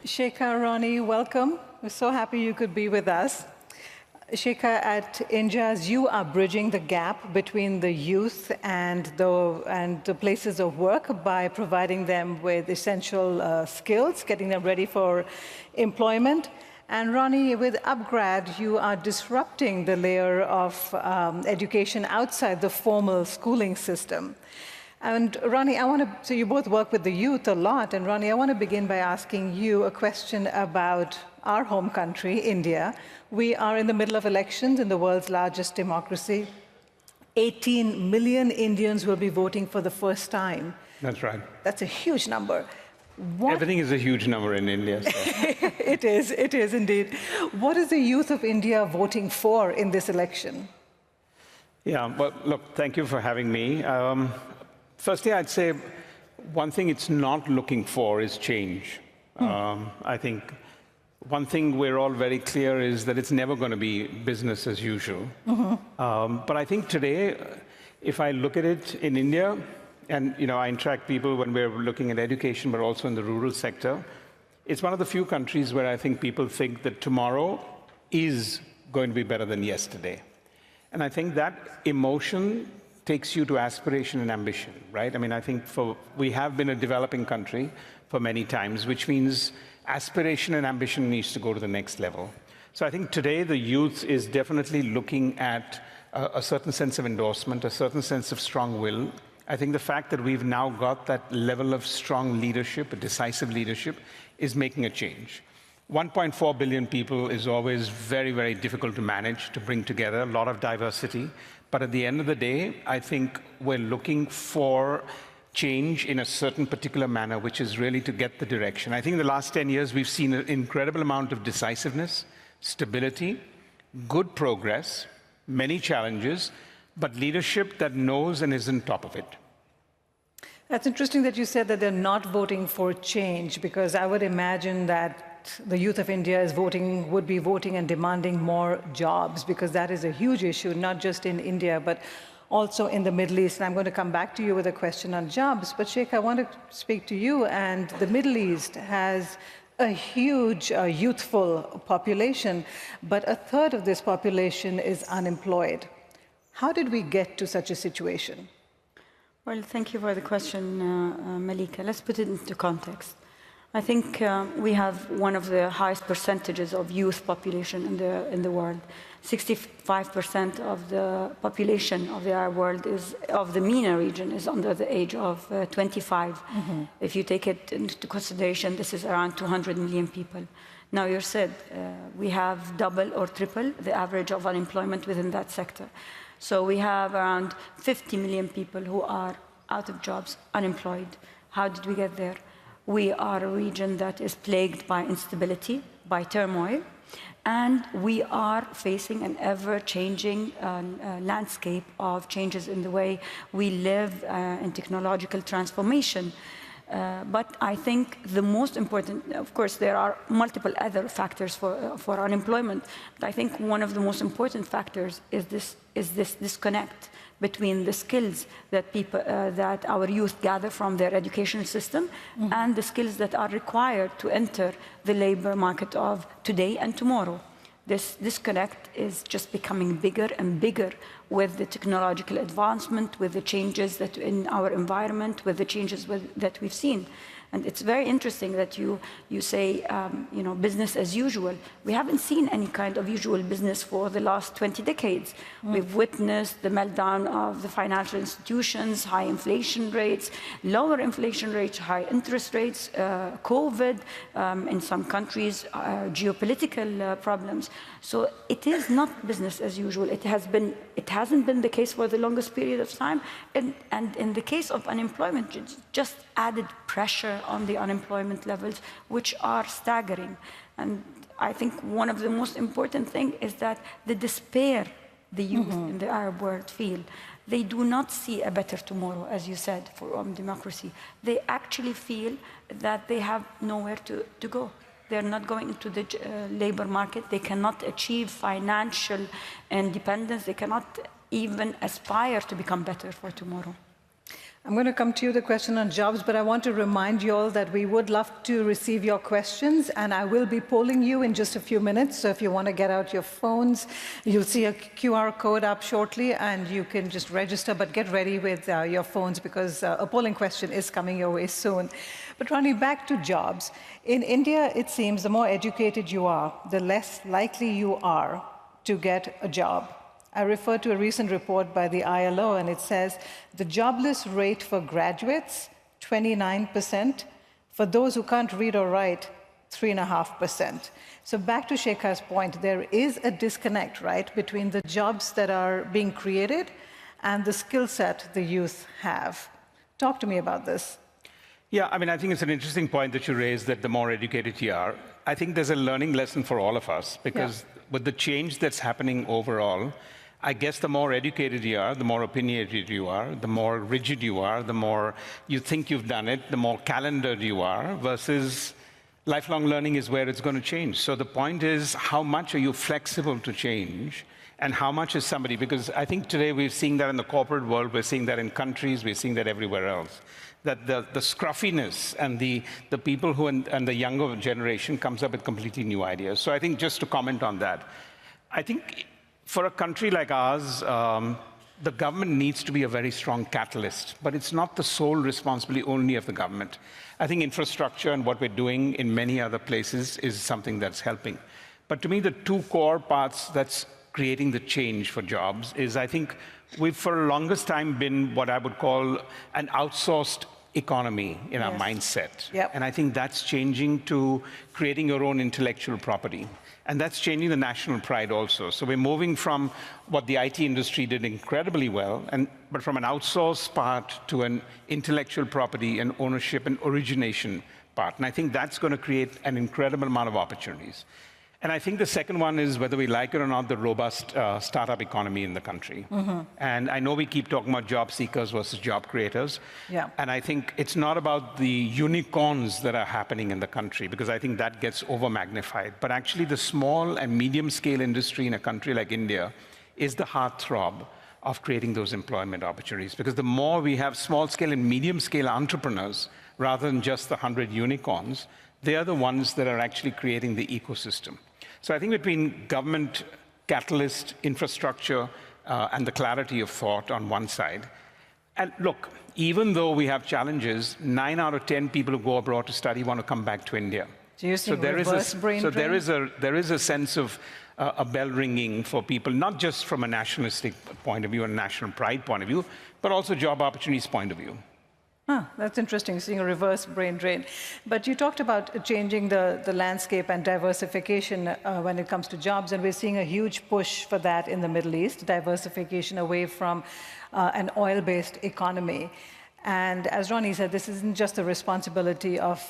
Sheikha, Ronnie, welcome. We're so happy you could be with us. Sheikha, at INJAZ, you are bridging the gap between the youth and the places of work by providing them with essential skills, getting them ready for employment. And Ronnie, with Upgrad, you are disrupting the layer of education outside the formal schooling system. And Ronnie, so you both work with the youth a lot, and Ronnie, I want to begin by asking you a question about our home country, India. We are in the middle of elections in the world's largest democracy. 18 million Indians will be voting for the first time. That's right. That's a huge number. Everything is a huge number in India. So. It is indeed. What is the youth of India voting for in this election? Yeah, well, look, thank you for having me. Firstly, I'd say one thing it's not looking for is change. I think one thing we're all very clear is that it's never going to be business as usual. But I think today, if I look at it in India, and I interact people when we're looking at education, but also in the rural sector, it's one of the few countries where I think people think that tomorrow is going to be better than yesterday. And I think that emotion takes you to aspiration and ambition, right? I mean, I think we have been a developing country for many times, which means aspiration and ambition needs to go to the next level. So I think today the youth is definitely looking at a certain sense of endorsement, a certain sense of strong will. I think the fact that we've now got that level of strong leadership, a decisive leadership, is making a change. 1.4 billion people is always very, very difficult to manage, to bring together, a lot of diversity. But at the end of the day, I think we're looking for change in a certain particular manner, which is really to get the direction. I think in the last 10 years, we've seen an incredible amount of decisiveness, stability, good progress, many challenges, but leadership that knows and is on top of it. That's interesting that you said that they're not voting for change, because I would imagine that the youth of India would be voting and demanding more jobs, because that is a huge issue, not just in India, but also in the Middle East. And I'm going to come back to you with a question on jobs. But Sheikh, I want to speak to you. And the Middle East has a huge youthful population, but a third of this population is unemployed. How did we get to such a situation? Well, thank you for the question, Mallika. Let's put it into context. I think we have one of the highest percentages of youth population in the world. 65% of the population of the Arab world of the MENA region is under the age of 25. If you take it into consideration, this is around 200 million people. Now, you said we have double or triple the average of unemployment within that sector. So we have around 50 million people who are out of jobs, unemployed. How did we get there? We are a region that is plagued by instability, by turmoil, and we are facing an ever-changing landscape of changes in the way we live in technological transformation. But I think the most important, of course, there are multiple other factors for unemployment, but I think one of the most important factors is this disconnect between the skills that that our youth gather from their educational system and the skills that are required to enter the labor market of today and tomorrow. This disconnect is just becoming bigger and bigger with the technological advancement, with the changes that in our environment, with the changes that we've seen. And it's very interesting that you say, business as usual. We haven't seen any kind of usual business for the last 20 decades. We've witnessed the meltdown of the financial institutions, high inflation rates, lower inflation rates, high interest rates, COVID, in some countries, geopolitical problems. So it is not business as usual. It hasn't been the case for the longest period of time. And in the case of unemployment, it's just added pressure on the unemployment levels, which are staggering. And I think one of the most important things is that the despair the youth in the Arab world feel. They do not see a better tomorrow, as you said, for democracy. They actually feel that they have nowhere to go. They're not going into the labor market. They cannot achieve financial independence. They cannot even aspire to become better for tomorrow. I'm going to come to you, the question on jobs, but I want to remind you all that we would love to receive your questions, and I will be polling you in just a few minutes. So if you want to get out your phones, you'll see a QR code up shortly, and you can just register, but get ready with your phones because a polling question is coming your way soon. But Ronnie, back to jobs. In India, it seems the more educated you are, the less likely you are to get a job. I refer to a recent report by the ILO, and it says the jobless rate for graduates, 29%. For those who can't read or write, 3.5%. So back to Sheikha's point, there is a disconnect, right, between the jobs that are being created and the skill set the youth have. Talk to me about this. Yeah, I mean, I think it's an interesting point that you raised, that the more educated you are. I think there's a learning lesson for all of us, because with the change that's happening overall, I guess the more educated you are, the more opinionated you are, the more rigid you are, the more you think you've done it, the more calendared you are, versus lifelong learning is where it's going to change. So the point is, how much are you flexible to change, and how much is somebody, because I think today we're seeing that in the corporate world, we're seeing that in countries, we're seeing that everywhere else, that the scruffiness and the people who and the younger generation comes up with completely new ideas. So I think just to comment on that, I think for a country like ours, the government needs to be a very strong catalyst, but it's not the sole responsibility only of the government. I think infrastructure and what we're doing in many other places is something that's helping. But to me, the two core parts that's creating the change for jobs is, I think we've for the longest time been what I would call an outsourced economy in our mindset. Yep. And I think that's changing to creating your own intellectual property. And that's changing the national pride also. So we're moving from what the IT industry did incredibly well, but from an outsourced part to an intellectual property and ownership and origination part. And I think that's going to create an incredible amount of opportunities. And I think the second one is, whether we like it or not, the robust startup economy in the country. And I know we keep talking about job seekers versus job creators. Yeah. And I think it's not about the unicorns that are happening in the country, because I think that gets over-magnified. But actually, the small and medium-scale industry in a country like India is the heartthrob of creating those employment opportunities. Because the more we have small-scale and medium-scale entrepreneurs, rather than just the 100 unicorns, they are the ones that are actually creating the ecosystem. So I think between government, catalyst, infrastructure, and the clarity of thought on one side, and look, even though we have challenges, 9 out of 10 people who go abroad to study want to come back to India. So you're seeing reverse brain drain? There is a sense of a bell ringing for people, not just from a nationalistic point of view and national pride point of view, but also job opportunities point of view. That's interesting, seeing a reverse brain drain. But you talked about changing the landscape and diversification when it comes to jobs, and we're seeing a huge push for that in the Middle East, diversification away from an oil-based economy. And as Ronnie said, this isn't just the responsibility of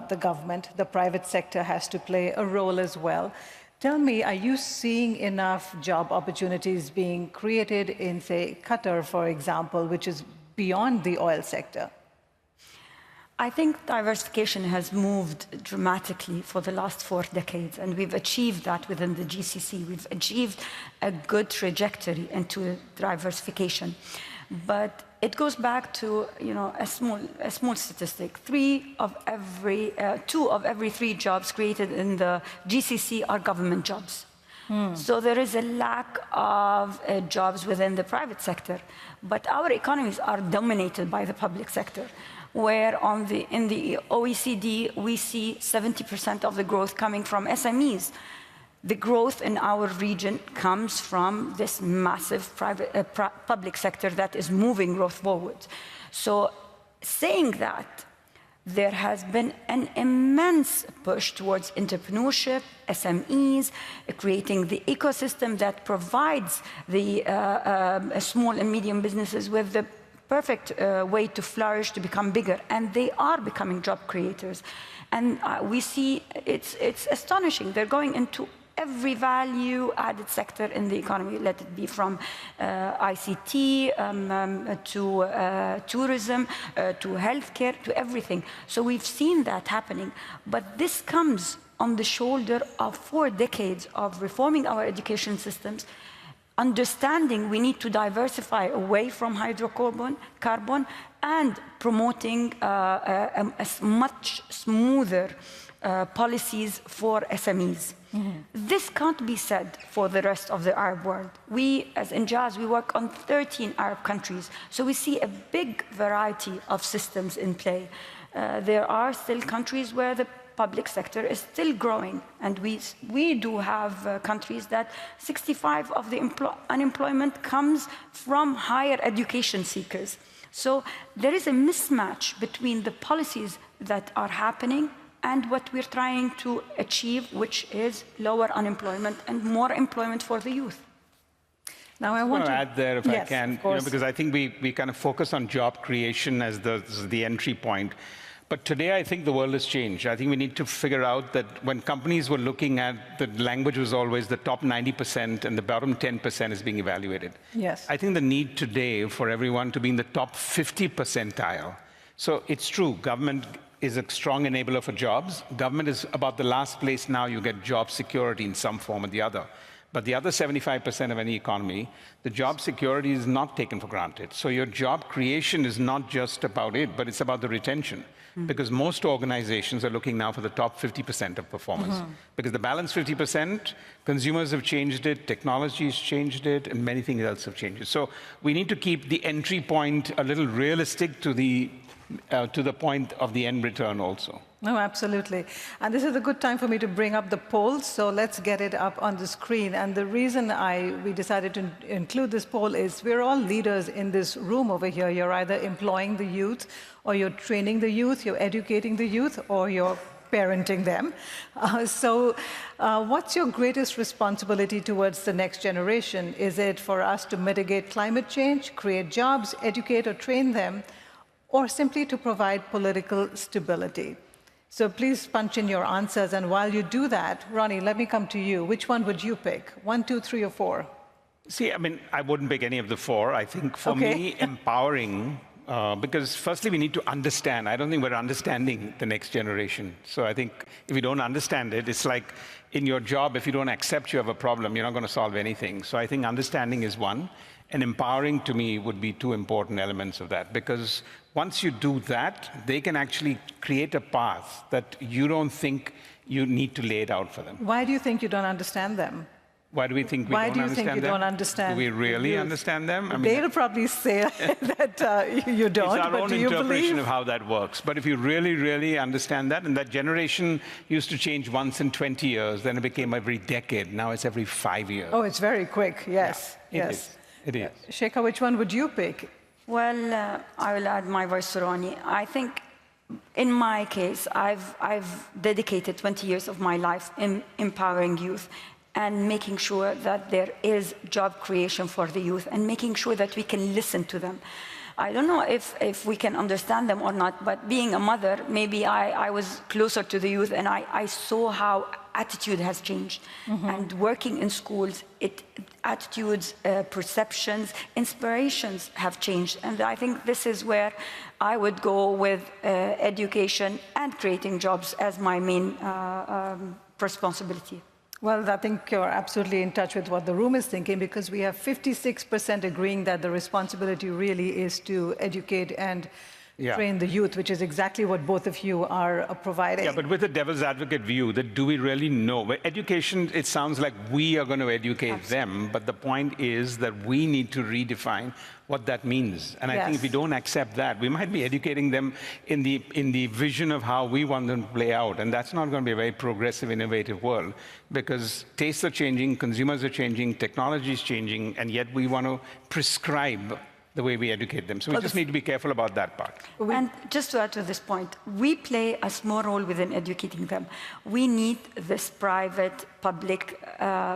the government. The private sector has to play a role as well. Tell me, are you seeing enough job opportunities being created in, say, Qatar, for example, which is beyond the oil sector? I think diversification has moved dramatically for the last 4 decades, and we've achieved that within the GCC. We've achieved a good trajectory into diversification. But it goes back to, a small statistic. 2 of every 3 jobs created in the GCC are government jobs. So there is a lack of jobs within the private sector. But our economies are dominated by the public sector, where in the OECD, we see 70% of the growth coming from SMEs. The growth in our region comes from this massive public sector that is moving growth forward. So saying that, there has been an immense push towards entrepreneurship, SMEs, creating the ecosystem that provides the small and medium businesses with the perfect way to flourish, to become bigger, and they are becoming job creators. And we see it's astonishing. They're going into every value-added sector in the economy, let it be from ICT to tourism, to healthcare, to everything. So we've seen that happening. But this comes on the shoulder of 4 decades of reforming our education systems, understanding we need to diversify away from carbon, and promoting a much smoother policies for SMEs. This can't be said for the rest of the Arab world. We, as INJAZ, we work on 13 Arab countries, so we see a big variety of systems in play. There are still countries where the public sector is still growing, and we do have countries that 65% of the unemployment comes from higher education seekers. So there is a mismatch between the policies that are happening and what we're trying to achieve, which is lower unemployment and more employment for the youth. Now I want to add there, if I can, because I think we kind of focus on job creation as the entry point. But today, I think the world has changed. I think we need to figure out that when companies were looking at, the language was always the top 90% and the bottom 10% is being evaluated. Yes. I think the need today for everyone to be in the top 50 percentile. So it's true, government is a strong enabler for jobs. Government is about the last place now you get job security in some form or the other. But the other 75% of any economy, the job security is not taken for granted. So your job creation is not just about it, but it's about the retention. Because most organizations are looking now for the top 50% of performance. Because the balance 50%, consumers have changed it, technology has changed it, and many things else have changed it. So we need to keep the entry point a little realistic to the point of the end return also. No, absolutely. And this is a good time for me to bring up the poll, so let's get it up on the screen. And the reason we decided to include this poll is we're all leaders in this room over here. You're either employing the youth, or you're training the youth, you're educating the youth, or you're parenting them. What's your greatest responsibility towards the next generation? Is it for us to mitigate climate change, create jobs, educate or train them, or simply to provide political stability? So please punch in your answers, and while you do that, Ronnie, let me come to you. Which one would you pick? 1, 2, 3, or 4? See, I mean, I wouldn't pick any of the 4. I think for me, empowering, because firstly, we need to understand. I don't think we're understanding the next generation. So I think if you don't understand it, it's like in your job, if you don't accept you have a problem, you're not going to solve anything. So I think understanding is one, and empowering to me would be 2 important elements of that. Because once you do that, they can actually create a path that you don't think you need to lay it out for them. Why do you think you don't understand them? Why do we think we don't understand them? Why do you think you don't understand? Do we really understand them? I mean, they'll probably say that you don't, it's our but own do you interpretation believe? of how that works. But if you really, really understand that, and that generation used to change once in 20 years, then it became every decade. Now it's every 5 years. Oh, it's very quick, yes. Yeah, yes. It is. Sheikha, which one would you pick? Well, I will add my voice to Ronnie. I think in my case, I've dedicated 20 years of my life in empowering youth and making sure that there is job creation for the youth and making sure that we can listen to them. I don't know if we can understand them or not, but being a mother, maybe I was closer to the youth and I saw how attitude has changed. And working in schools, attitudes, perceptions, inspirations have changed. And I think this is where I would go with education and creating jobs as my main responsibility. Well, I think you're absolutely in touch with what the room is thinking, because we have 56% agreeing that the responsibility really is to educate and train the youth, which is exactly what both of you are providing. Yeah, but with a devil's advocate view, that do we really know? But education, it sounds like we are going to educate them, but the point is that we need to redefine what that means. And I think if we don't accept that, we might be educating them in the vision of how we want them to play out. And that's not going to be a very progressive, innovative world, because tastes are changing, consumers are changing, technology is changing, and yet we want to prescribe the way we educate them. So we just need to be careful about that part. And just to add to this point, we play a small role within educating them. We need this private-public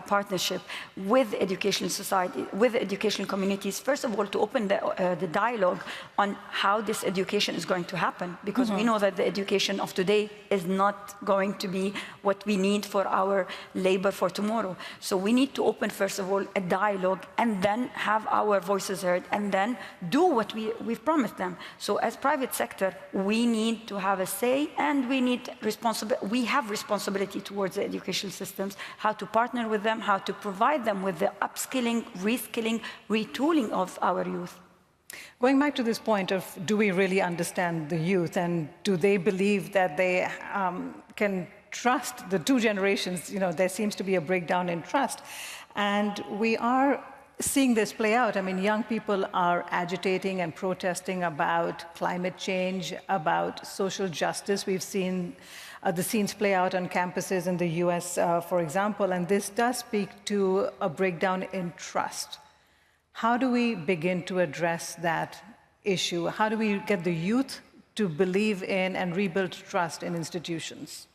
partnership with education society, with education communities, first of all, to open the dialogue on how this education is going to happen, because we know that the education of today is not going to be what we need for our labor for tomorrow. So we need to open, first of all, a dialogue, and then have our voices heard, and then do what we've promised them. So as private sector, we need to have a say, and we have responsibility towards the education systems how to partner with them, how to provide them with the upskilling, reskilling, retooling of our youth. Going back to this point of, do we really understand the youth, and do they believe that they can trust the two generations? There seems to be a breakdown in trust. And we are seeing this play out. I mean, young people are agitating and protesting about climate change, about social justice. We've seen the scenes play out on campuses in the US, for example, and this does speak to a breakdown in trust. How do we begin to address that issue? How do we get the youth to believe in and rebuild trust in institutions?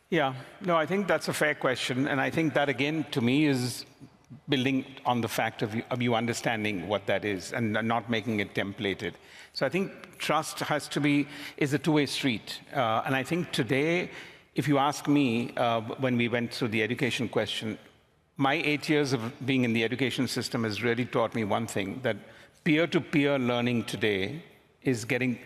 Yeah, no, I think that's a fair question. And I think that, again, to me, is building on the fact of you understanding what that is and not making it templated. So I think trust is a two-way street. And I think today, if you ask me, when we went through the education question, my 8 years of being in the education system has really taught me one thing, that peer-to-peer learning today is getting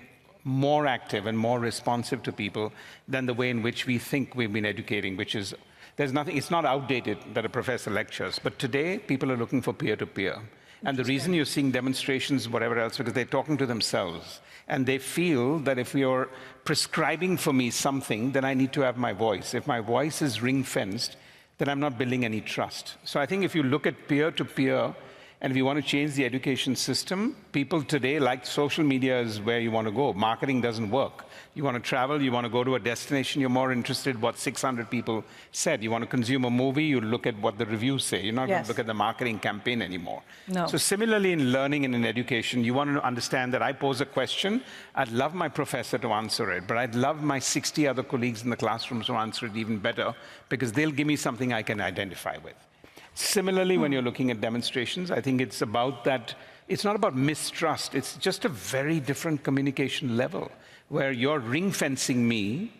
more active and more responsive to people than the way in which we think we've been educating, which is, it's not outdated that a professor lectures, but today people are looking for peer-to-peer. And the reason you're seeing demonstrations, whatever else, because they're talking to themselves. And they feel that if you're prescribing for me something, then I need to have my voice. If my voice is ring-fenced, then I'm not building any trust. So I think if you look at peer-to-peer, and if you want to change the education system, people today, like social media is where you want to go. Marketing doesn't work. You want to travel, you want to go to a destination, you're more interested in what 600 people said. You want to consume a movie, you look at what the reviews say. You're not going to look at the marketing campaign anymore. No. So similarly in learning and in education, you want to understand that I pose a question, I'd love my professor to answer it, but I'd love my 60 other colleagues in the classroom to answer it even better, because they'll give me something I can identify with. Similarly, when you're looking at demonstrations, I think it's about that, it's not about mistrust, it's just a very different communication level, where you're ring-fencing me.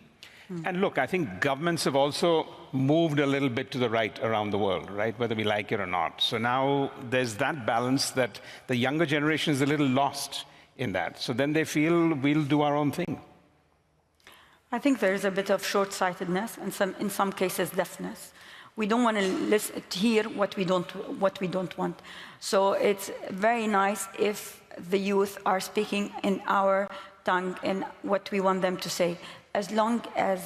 And look, I think governments have also moved a little bit to the right around the world, right, whether we like it or not. So now there's that balance that the younger generation is a little lost in that. So then they feel we'll do our own thing. I think there is a bit of short-sightedness and in some cases deafness. We don't want to hear what we don't want. So it's very nice if the youth are speaking in our tongue and what we want them to say, as long as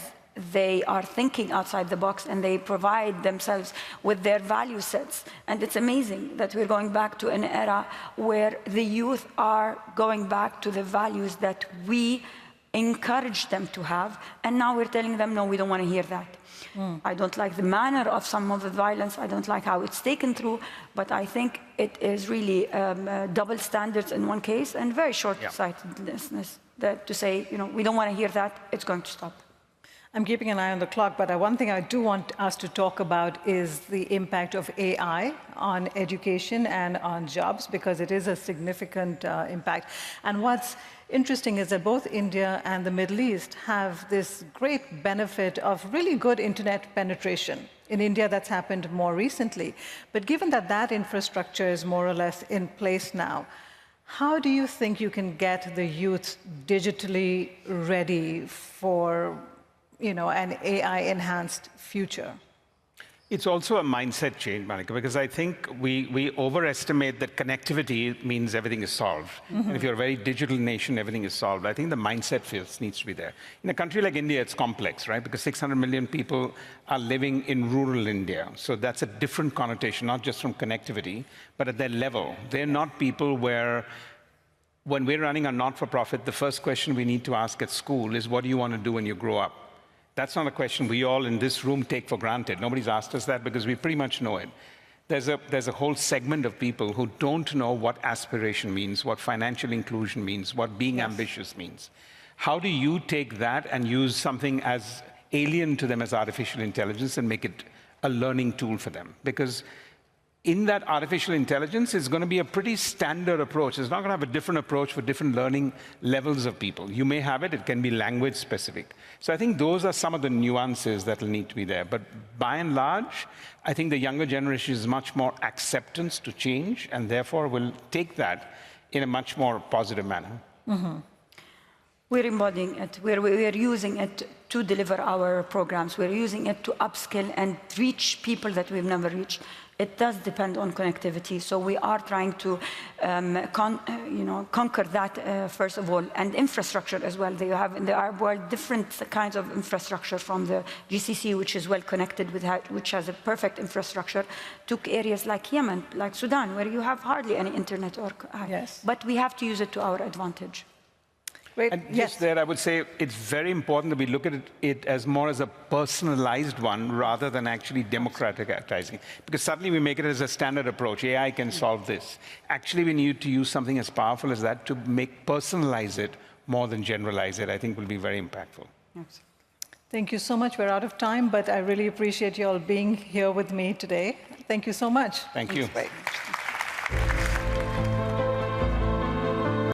they are thinking outside the box and they provide themselves with their value sets. And it's amazing that we're going back to an era where the youth are going back to the values that we encourage them to have, and now we're telling them, no, we don't want to hear that. I don't like the manner of some of the violence, I don't like how it's taken through, but I think it is really double standards in one case and very short-sightedness that to say, we don't want to hear that, it's going to stop. I'm keeping an eye on the clock, but one thing I do want us to talk about is the impact of AI on education and on jobs, because it is a significant impact. And what's interesting is that both India and the Middle East have this great benefit of really good internet penetration. In India, that's happened more recently. But given that that infrastructure is more or less in place now, how do you think you can get the youth digitally ready for an AI-enhanced future? It's also a mindset change, Mallika, because I think we overestimate that connectivity means everything is solved. And if you're a very digital nation, everything is solved. I think the mindset needs to be there. In a country like India, it's complex, right? Because 600 million people are living in rural India. So that's a different connotation, not just from connectivity, but at their level. They're not people where, when we're running a not-for-profit, the first question we need to ask at school is, what do you want to do when you grow up? That's not a question we all in this room take for granted. Nobody's asked us that because we pretty much know it. There's a whole segment of people who don't know what aspiration means, what financial inclusion means, what being ambitious means. How do you take that and use something as alien to them as artificial intelligence and make it a learning tool for them? Because in that artificial intelligence is going to be a pretty standard approach. It's not going to have a different approach for different learning levels of people. You may have it, it can be language specific. So I think those are some of the nuances that will need to be there. But by and large, I think the younger generation is much more acceptance to change, and therefore will take that in a much more positive manner. We're embodying it. We're using it to deliver our programs. We're using it to upskill and reach people that we've never reached. It does depend on connectivity, so we are trying to conquer that first of all, and infrastructure as well. They have in the Arab world different kinds of infrastructure, from the GCC, which is well connected with, which has a perfect infrastructure, to areas like Yemen, like Sudan, where you have hardly any internet or. Yes. But we have to use it to our advantage. Wait, And yes. just there, I would say it's very important that we look at it as more as a personalized one rather than actually democratizing. Because suddenly we make it as a standard approach. AI can solve this. Actually, we need to use something as powerful as that to personalize it more than generalize it. I think will be very impactful. Yes. Thank you so much. We're out of time, but I really appreciate you all being here with me today. Thank you so much. Thank you. Thanks very much.